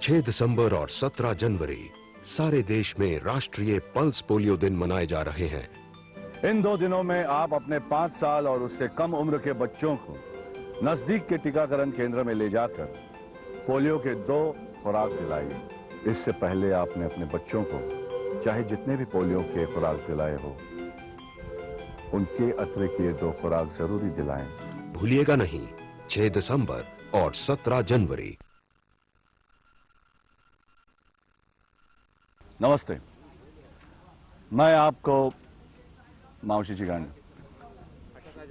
6 दिसंबर और 17 जनवरी सारे देश में राष्ट्रीय पल्स पोलियो दिन मनाए जा रहे हैं। इन 2 दिनों में आप अपने 5 साल और उससे कम उम्र के बच्चों को नजदीक के टीकाकरण केंद्र में ले जाकर पोलियो के 2 खुराक दिलाइए। इससे पहले आपने अपने बच्चों को चाहे जितने भी पोलियो के खुराक दिलाए हो, उनके अतिरिक्त ये 2 खुराक जरूरी दिलाएं। भूलिएगा नहीं, 6 दिसंबर और 17 जनवरी। नमस्ते, मैं आपको मावशी जी गांड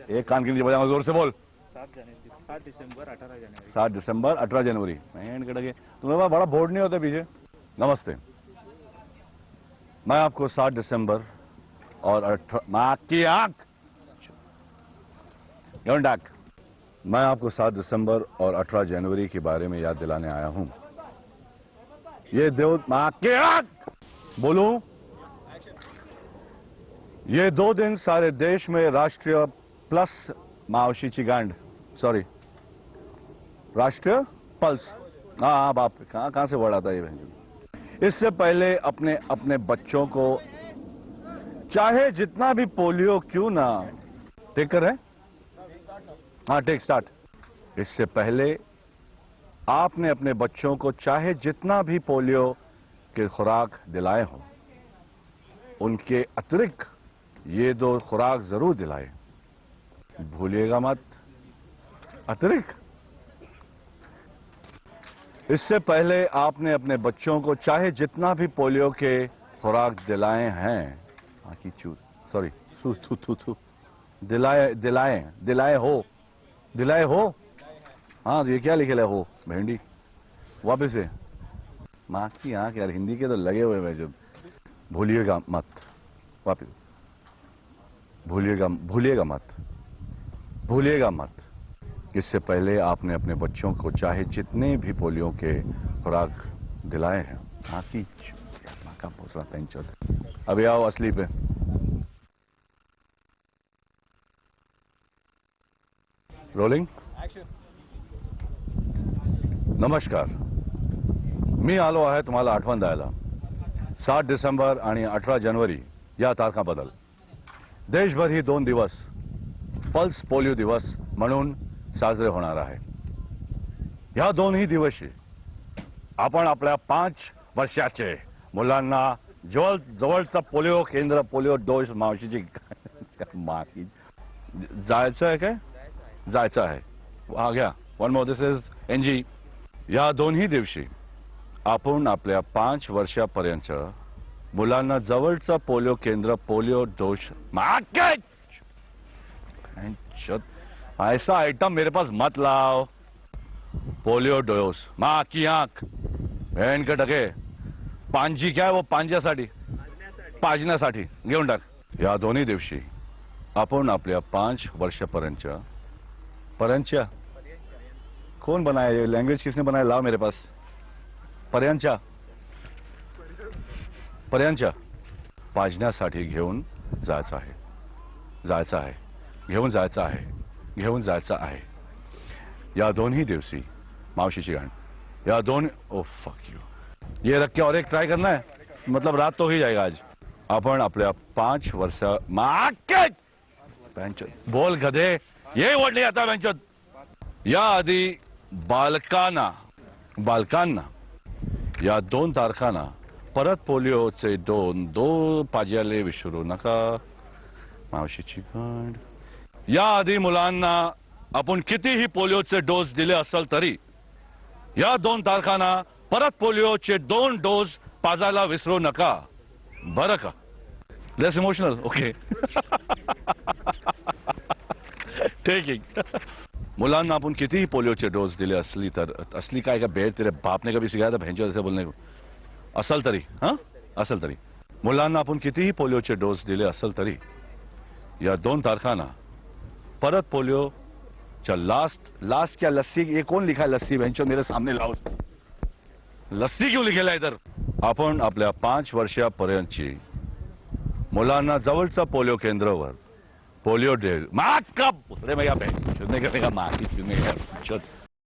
एक कान के नीचे बजाऊंगा, जोर से बोल। 7 दिसंबर 18 जनवरी। 7 दिसंबर 18 जनवरी। तुम्हारे पास बड़ा बोर्ड नहीं होता पीछे। नमस्ते, मैं आपको 7 दिसंबर और 18 माँ की आंख मैं आपको 7 दिसंबर और 18 जनवरी के बारे में याद दिलाने आया हूं। ये दो माँ की आंख बोलूं, ये 2 दिन सारे देश में राष्ट्रीय प्लस मावशी चिगांड सॉरी राष्ट्रीय पल्स, हाँ बाप कहां से वर्ड आता है ये। इससे पहले अपने अपने बच्चों को चाहे जितना भी पोलियो क्यों ना टेक कर है, हाँ टेक स्टार्ट। इससे पहले आपने अपने बच्चों को चाहे जितना भी पोलियो के खुराक दिलाए हो, उनके अतिरिक्त ये 2 खुराक जरूर दिलाए। भूलिएगा मत, अतिरिक्त। इससे पहले आपने अपने बच्चों को चाहे जितना भी पोलियो के खुराक दिलाए हैं, आकी चूत सॉरी थू दिलाए हो, हाँ ये क्या लिखे हो भेंडी, वापिस से माँ की आंख यार, हिंदी के तो लगे हुए हैं जब। भूलिएगा मत, वापिस भूलिएगा मत। इससे पहले आपने अपने बच्चों को चाहे जितने भी पोलियो के खुराक दिलाए हैं, माँ की माँ का भोसड़ा पेंचोद। अभी आओ असली पे। रोलिंग। नमस्कार, मी आलो आहे तुम्हाला आठवण द्यायला। 7 डिसेंबर आणि 18 जनवरी या तारखांबद्दल देशभर ही 2 दिवस पल्स पोलिओ दिवस म्हणून साजरे होणार आहे। या 2ही दिवशी आपण आपल्या 5 वर्षाचे मुलांना जवळचं पोलिओ केंद्र, पोलिओ डोस मावशीची माकी जायचं आहे काय? जायचं आहे। हा घ्या, one more, this is NG. या 2ही दिवशी आपण आपल्या 5 वर्षापर्यंत मुलांना जवळचं पोलिओ केंद्र, पोलिओ डोस ऐसा आइटम मेरे पास मत लाओ। पोलिओ डोस माँ की आंख बहन के टके पांजी क्या है वो, पाजण्यासाठी घेऊन टाक। या 2ही दिवशी आपण आपल्या 5 वर्षापर्यंत कौन बनाया ये लैंग्वेज, किसने बनाया? लाओ मेरे पास। पर्यंत पाजण्यासाठी घेऊन जायचं आहे। या 2ही दिवशी मावशीची गाण, या 2 ओ फक यू, ये रख के और एक ट्राई करना है, मतलब रात तो ही जाएगा आज। आपण आपल्या 5 वर्षा माँ के बोल गधे, ये वर्ड नहीं आता बेंचोद। या आधी बालकांना या 2 तारखांना परत पोलिओचे 2 पाज्याले विसरू नका मावशीची गांड। या आधी मुलांना आपण कितीही पोलिओचे डोस दिले असेल तरी या 2 तारखांना परत पोलिओचे 2 डोस पाजायला विसरू नका, बरं का? लेस इमोशनल, ओके ठीक है। मुलांना आपण कितीही पोलिओचे डोस दिले असली काय का बेड तेरे बाप ने कभी सिखाया था भेंचो ऐसे बोलने को, असल तरी मुलांना आपण कितीही पोलिओचे डोस दिले असेल तरी या 2 तारखांना परत पोलिओच्या लास्ट क्या लस्सी, ये कौन लिखा है लस्सी भेंचो मेरे सामने लाओ, लस्सी क्यों लिखेला है इधर? आपण आपल्या 5 वर्षापर्यंतची मुलांना जवळच्या पोलिओ केंद्रावर पोलिओ डे माँ का रे मैं यहाँ पे चुनने का माँ की चुनने का